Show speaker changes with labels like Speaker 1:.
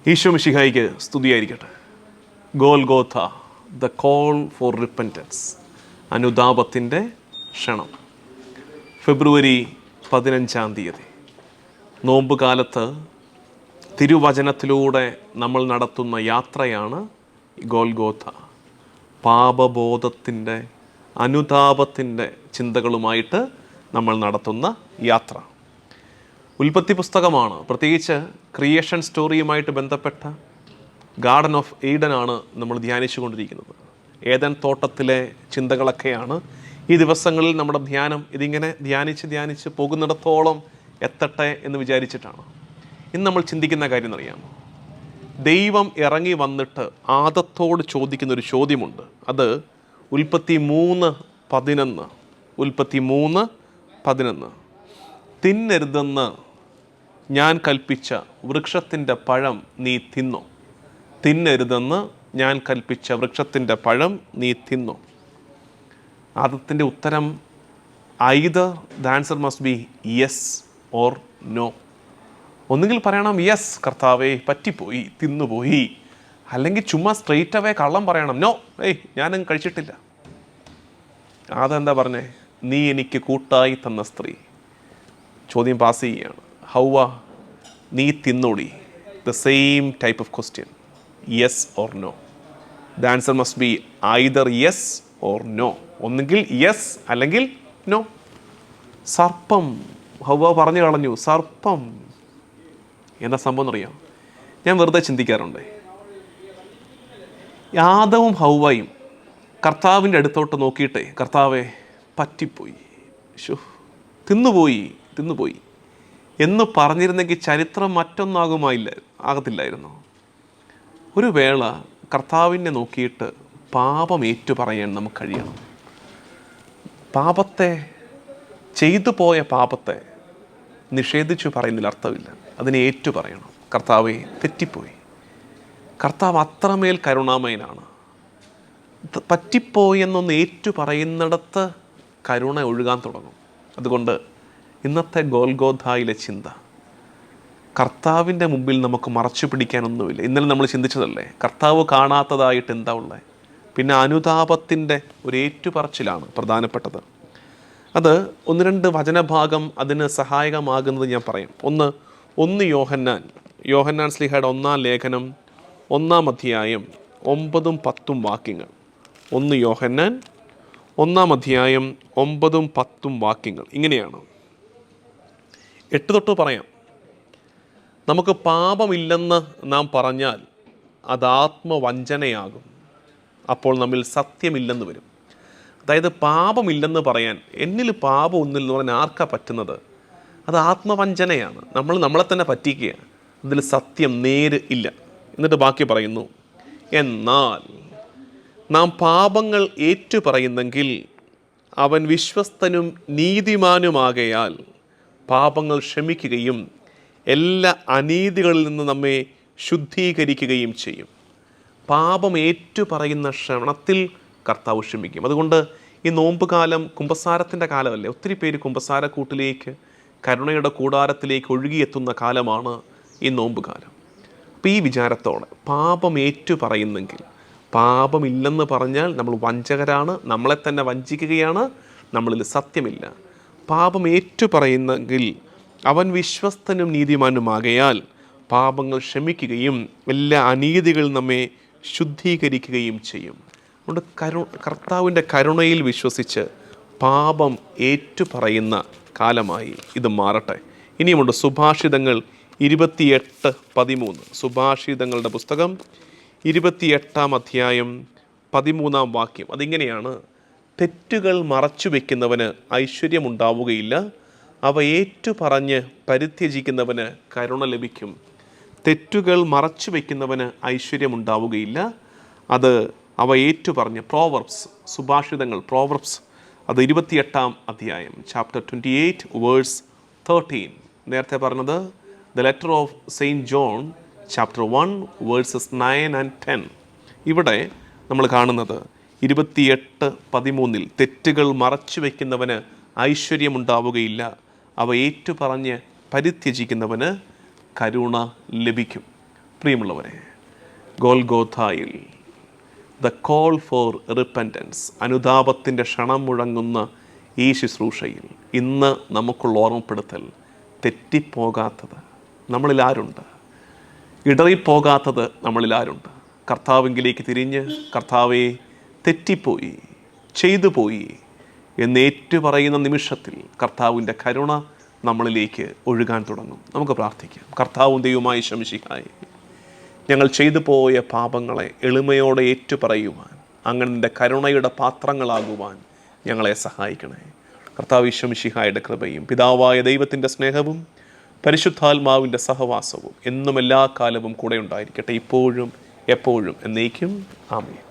Speaker 1: ഈശോ മിശിഹായിക്ക് സ്തുതിയായിരിക്കട്ടെ. Golgotha, the call for repentance, അനുതാപത്തിൻ്റെ ക്ഷണം. ഫെബ്രുവരി 15 നോമ്പ് കാലത്ത് തിരുവചനത്തിലൂടെ നമ്മൾ നടത്തുന്ന യാത്രയാണ് ഗോൽഗോഥ. പാപബോധത്തിൻ്റെ, അനുതാപത്തിൻ്റെ ചിന്തകളുമായിട്ട് നമ്മൾ നടത്തുന്ന യാത്ര. ഉൽപ്പത്തി പുസ്തകമാണ്, പ്രത്യേകിച്ച് ക്രിയേഷൻ സ്റ്റോറിയുമായിട്ട് ബന്ധപ്പെട്ട ഗാർഡൻ ഓഫ് ഈഡനാണ് നമ്മൾ ധ്യാനിച്ചു കൊണ്ടിരിക്കുന്നത്. ഏദൻ തോട്ടത്തിലെ ചിന്തകളൊക്കെയാണ് ഈ ദിവസങ്ങളിൽ നമ്മുടെ ധ്യാനം. ഇതിങ്ങനെ ധ്യാനിച്ച് പോകുന്നിടത്തോളം എത്തട്ടെ എന്ന് വിചാരിച്ചിട്ടാണ്. ഇന്ന് നമ്മൾ ചിന്തിക്കുന്ന കാര്യം അറിയാമോ? ദൈവം ഇറങ്ങി വന്നിട്ട് ആദത്തോട് ചോദിക്കുന്നൊരു ചോദ്യമുണ്ട്. അത് ഉൽപ്പത്തി 3:11 തിന്നരുതെന്ന് ഞാൻ കൽപ്പിച്ച വൃക്ഷത്തിൻ്റെ പഴം നീ തിന്നോ? തിന്നരുതെന്ന് ഞാൻ കൽപ്പിച്ച വൃക്ഷത്തിൻ്റെ പഴം നീ തിന്നോ? ആദത്തിൻ്റെ ഉത്തരം either the answer must be yes or no. ഒന്നുകിൽ പറയണം യെസ് കർത്താവേ പറ്റിപ്പോയി, തിന്നുപോയി, അല്ലെങ്കിൽ ചുമ്മാ സ്ട്രെയിറ്റ് അവേ കള്ളം പറയണം, നോ ഞാനും കഴിച്ചിട്ടില്ല. അതെന്താ പറഞ്ഞേ? നീ എനിക്ക് കൂട്ടായി തന്ന സ്ത്രീ. ചോദ്യം പാസ് ചെയ്യുകയാണ്. ഹൗവ, നീ തിന്നോടി? The same type of question, yes or no. The answer must be either yes or no. ഒന്നുകിൽ യെസ് അല്ലെങ്കിൽ നോ. സർപ്പം, ഹൗവ പറഞ്ഞു കളഞ്ഞു. സർപ്പം എന്താ സംഭവം എന്നറിയാം? ഞാൻ വെറുതെ ചിന്തിക്കാറുണ്ട്. ആദവും ഹൗവയും കർത്താവിൻ്റെ അടുത്തോട്ട് നോക്കിയിട്ടേ, കർത്താവെ പറ്റിപ്പോയി, തിന്നുപോയി എന്ന് പറഞ്ഞിരുന്നെങ്കിൽ ചരിത്രം ആകത്തില്ലായിരുന്നു. ഒരു വേള കർത്താവിനെ നോക്കിയിട്ട് പാപം ഏറ്റു പറയാൻ നമുക്ക് കഴിയണം. പാപത്തെ, ചെയ്തു പോയ പാപത്തെ നിഷേധിച്ചു പറയുന്നതിൽ അർത്ഥമില്ല. അതിനെ ഏറ്റു പറയണം. കർത്താവെ തെറ്റിപ്പോയി. കർത്താവ് അത്രമേൽ കരുണാമയനാണ്. പറ്റിപ്പോയെന്നൊന്ന് ഏറ്റു പറയുന്നിടത്ത് കരുണ ഒഴുകാൻ തുടങ്ങും. അതുകൊണ്ട് ഇന്നത്തെ ഗോൽഗോഥായിലെ ചിന്ത, കർത്താവിൻ്റെ മുമ്പിൽ നമുക്ക് മറച്ചു പിടിക്കാനൊന്നുമില്ല. ഇന്നലെ നമ്മൾ ചിന്തിച്ചതല്ലേ, കർത്താവ് കാണാത്തതായിട്ട് എന്താ ഉള്ളത്? പിന്നെ അനുതാപത്തിൻ്റെ ഒരു ഏറ്റുപറച്ചിലാണ് പ്രധാനപ്പെട്ടത്. അത് 1-2 വചനഭാഗം അതിന് സഹായകമാകുന്നത് ഞാൻ പറയാം. ഒന്ന് യോഹന്നാൻ ശ്ലീഹയുടെ 1-ാം ലേഖനം 1-ാം അധ്യായം 9-10 വാക്യങ്ങൾ. 1 യോഹന്നാൻ 1-ാം അധ്യായം 9-10 വാക്യങ്ങൾ ഇങ്ങനെയാണ്. 8 തൊട്ട് പറയാം. നമുക്ക് പാപമില്ലെന്ന് നാം പറഞ്ഞാൽ അത് ആത്മവഞ്ചനയാകും, അപ്പോൾ നമ്മിൽ സത്യമില്ലെന്ന് വരും. അതായത് പാപമില്ലെന്ന് പറയാൻ, എന്നിൽ പാപമൊന്നുമില്ലെന്ന് പറയാൻ ആർക്കാ പറ്റുന്നത്? അത് ആത്മവഞ്ചനയാണ്. നമ്മൾ നമ്മളെ തന്നെ പറ്റിക്കുകയാണ്. അതിൽ സത്യം, നേര് ഇല്ല. എന്നിട്ട് ബാക്കി പറയുന്നു, എന്നാൽ നാം പാപങ്ങൾ ഏറ്റുപറയുന്നെങ്കിൽ അവൻ വിശ്വസ്തനും നീതിമാനുമാകയാൽ പാപങ്ങൾ ക്ഷമിക്കുകയും എല്ലാ അനീതികളിൽ നിന്ന് നമ്മെ ശുദ്ധീകരിക്കുകയും ചെയ്യും. പാപം ഏറ്റുപറയുന്ന ക്ഷണത്തിൽ കർത്താവ് ക്ഷമിക്കും. അതുകൊണ്ട് ഈ നോമ്പ് കാലം കുമ്പസാരത്തിൻ്റെ കാലമല്ലേ? ഒത്തിരി പേര് കുമ്പസാരക്കൂട്ടിലേക്ക്, കരുണയുടെ കൂടാരത്തിലേക്ക് ഒഴുകിയെത്തുന്ന കാലമാണ് ഈ നോമ്പ് കാലം. അപ്പോൾ ഈ വിചാരത്തോടെ പാപം ഏറ്റുപറയുന്നെങ്കിൽ, പാപമില്ലെന്ന് പറഞ്ഞാൽ നമ്മൾ വഞ്ചകരാണ്, നമ്മളെ തന്നെ വഞ്ചിക്കുകയാണ്, നമ്മളിൽ സത്യമില്ല. പാപം ഏറ്റുപറയുന്നെങ്കിൽ അവൻ വിശ്വസ്തനും നീതിമാനുമാകയാൽ പാപങ്ങൾ ക്ഷമിക്കുകയും എല്ലാ അനീതികളിൽ നമ്മെ ശുദ്ധീകരിക്കുകയും ചെയ്യും. അതുകൊണ്ട് കർത്താവിൻ്റെ കരുണയിൽ വിശ്വസിച്ച് പാപം ഏറ്റുപറയുന്ന കാലമായി ഇത് മാറട്ടെ. ഇനിയുമുണ്ട് സുഭാഷിതങ്ങൾ 28:13. സുഭാഷിതങ്ങളുടെ പുസ്തകം 28-ാം അധ്യായം 13-ാം വാക്യം. അതിങ്ങനെയാണ്: തെറ്റുകൾ മറച്ചു വയ്ക്കുന്നവന് ഐശ്വര്യമുണ്ടാവുകയില്ല, അവ ഏറ്റുപറഞ്ഞ് പരിത്യജിക്കുന്നവന് കരുണ ലഭിക്കും. തെറ്റുകൾ മറച്ചു വയ്ക്കുന്നവന് ഐശ്വര്യമുണ്ടാവുകയില്ല, അവ ഏറ്റുപറഞ്ഞ്. പ്രോവർബ്സ്, സുഭാഷിതങ്ങൾ, പ്രോവർബ്സ്, അത് 28-ാം അധ്യായം, ചാപ്റ്റർ 28 വേഴ്സ് 13. നേരത്തെ പറഞ്ഞത് the letter of saint John, chapter 1 versus 9 and 10. ഇവിടെ നമ്മൾ കാണുന്നത് 28:13 തെറ്റുകൾ മറച്ചു വയ്ക്കുന്നവന് ഐശ്വര്യമുണ്ടാവുകയില്ല, അവ ഏറ്റുപറഞ്ഞ് പരിത്യജിക്കുന്നവന് കരുണ ലഭിക്കും. പ്രിയമുള്ളവരെ, ഗോൽഗോഥായിൽ ദ കോൾ ഫോർ റിപ്പൻറ്റൻസ്, അനുതാപത്തിൻ്റെ ക്ഷണം മുഴങ്ങുന്ന ഈ ശുശ്രൂഷയിൽ ഇന്ന് നമുക്കുള്ള ഓർമ്മപ്പെടുത്തൽ, തെറ്റിപ്പോകാത്തത് നമ്മളിൽ ആരുണ്ട്? ഇടറിപ്പോകാത്തത് നമ്മളിൽ ആരുണ്ട്? കർത്താവിങ്കിലേക്ക് തിരിഞ്ഞ് കർത്താവെ തെറ്റിപ്പോയി, ചെയ്തു പോയി എന്നേറ്റു പറയുന്ന നിമിഷത്തിൽ കർത്താവിൻ്റെ കരുണ നമ്മളിലേക്ക് ഒഴുകാൻ തുടങ്ങും. നമുക്ക് പ്രാർത്ഥിക്കാം. കർത്താവും ദൈവമായി ശംസിഹായി, ഞങ്ങൾ ചെയ്തു പോയ പാപങ്ങളെ എളിമയോടെ ഏറ്റുപറയുവാൻ, അങ്ങനെ നിൻ്റെ കരുണയുടെ പാത്രങ്ങളാകുവാൻ ഞങ്ങളെ സഹായിക്കണേ. കർത്താവ് ശംസിഹായുടെ കൃപയും പിതാവായ ദൈവത്തിൻ്റെ സ്നേഹവും പരിശുദ്ധാത്മാവിൻ്റെ സഹവാസവും എന്നും എല്ലാ കാലവും കൂടെ ഉണ്ടായിരിക്കട്ടെ, ഇപ്പോഴും എപ്പോഴും എന്നേക്കും. ആമേൻ.